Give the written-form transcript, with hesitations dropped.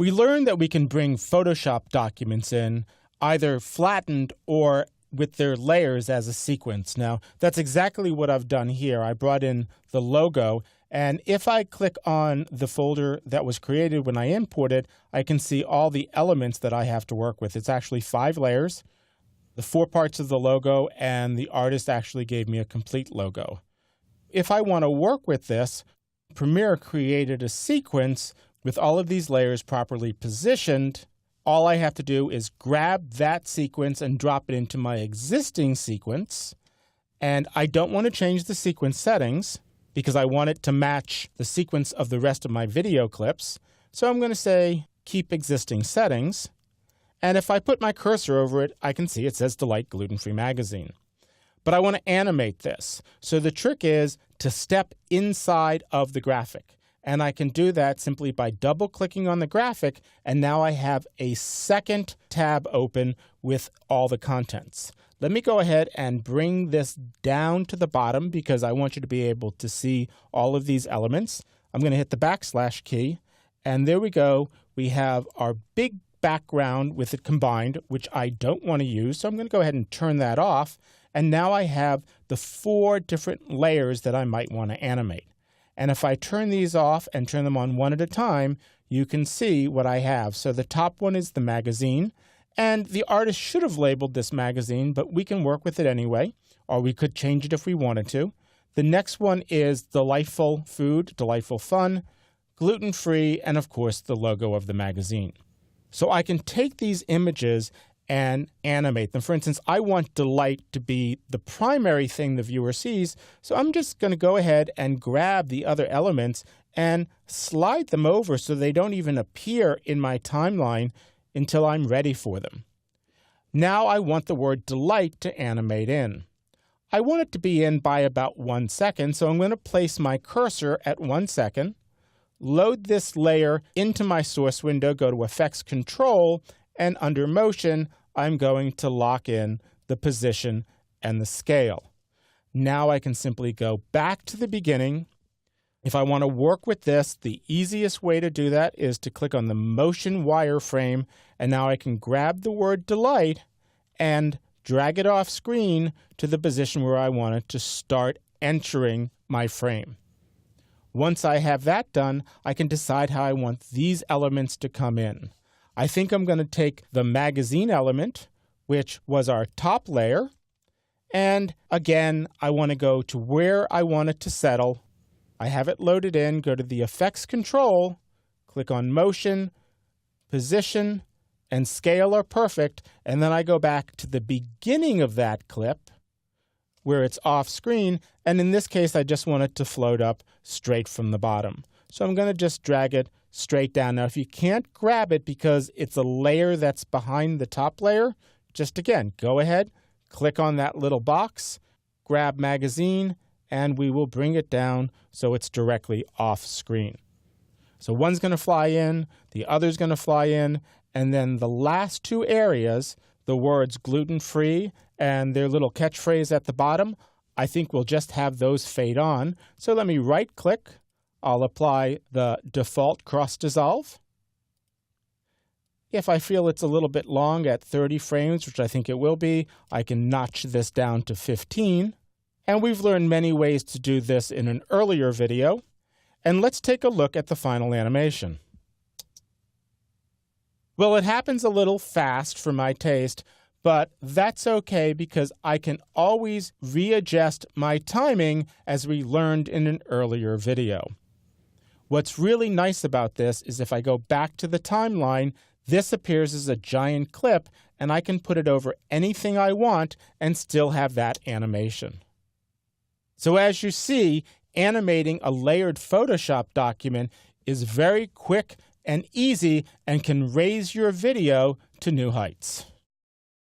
We learned that we can bring Photoshop documents in either flattened or with their layers as a sequence. Now, that's exactly what I've done here. I brought in the logo, and if I click on the folder that was created when I imported, I can see all the elements that I have to work with. It's actually 5 layers, the 4 parts of the logo, and the artist actually gave me a complete logo. If I want to work with this, Premiere created a sequence with all of these layers properly positioned. All I have to do is grab that sequence and drop it into my existing sequence. And I don't want to change the sequence settings because I want it to match the sequence of the rest of my video clips. So I'm going to say keep existing settings. And if I put my cursor over it, I can see it says Delight Gluten-Free Magazine. But I want to animate this. So the trick is to step inside of the graphic. And I can do that simply by double-clicking on the graphic, and now I have a second tab open with all the contents. Let me go ahead and bring this down to the bottom because I want you to be able to see all of these elements. I'm going to hit the backslash key, and there we go. We have our big background with it combined, which I don't want to use, so I'm going to go ahead and turn that off. And now I have the 4 different layers that I might want to animate. And if I turn these off and turn them on one at a time, you can see what I have. So the top one is the magazine, and the artist should have labeled this magazine, but we can work with it anyway, or we could change it if we wanted to. The next one is delightful food, delightful fun, gluten-free, and of course the logo of the magazine. So I can take these images and animate them. For instance, I want delight to be the primary thing the viewer sees, so I'm just going to go ahead and grab the other elements and slide them over so they don't even appear in my timeline until I'm ready for them. Now I want the word delight to animate in. I want it to be in by about 1 second, so I'm going to place my cursor at 1 second, load this layer into my source window, go to Effects Control, and under Motion, I'm going to lock in the position and the scale. Now I can simply go back to the beginning. If I want to work with this, the easiest way to do that is to click on the motion wireframe, and now I can grab the word delight and drag it off screen to the position where I want it to start entering my frame. Once I have that done, I can decide how I want these elements to come in. I think I'm going to take the magazine element, which was our top layer, and again, I want to go to where I want it to settle. I have it loaded in, go to the Effects Control, click on Motion, Position, and Scale are perfect, and then I go back to the beginning of that clip where it's off screen, and in this case, I just want it to float up straight from the bottom. So I'm going to just drag it straight down. Now, if you can't grab it because it's a layer that's behind the top layer, just again, go ahead, click on that little box, grab magazine, and we will bring it down so it's directly off screen. So one's going to fly in, the other's going to fly in, and then the last 2 areas, the words gluten-free and their little catchphrase at the bottom, I think we'll just have those fade on. So let me right-click. I'll apply the default cross dissolve. If I feel it's a little bit long at 30 frames, which I think it will be, I can notch this down to 15. And we've learned many ways to do this in an earlier video. And let's take a look at the final animation. Well, it happens a little fast for my taste, but that's okay because I can always readjust my timing as we learned in an earlier video. What's really nice about this is if I go back to the timeline, this appears as a giant clip, and I can put it over anything I want and still have that animation. So as you see, animating a layered Photoshop document is very quick and easy and can raise your video to new heights.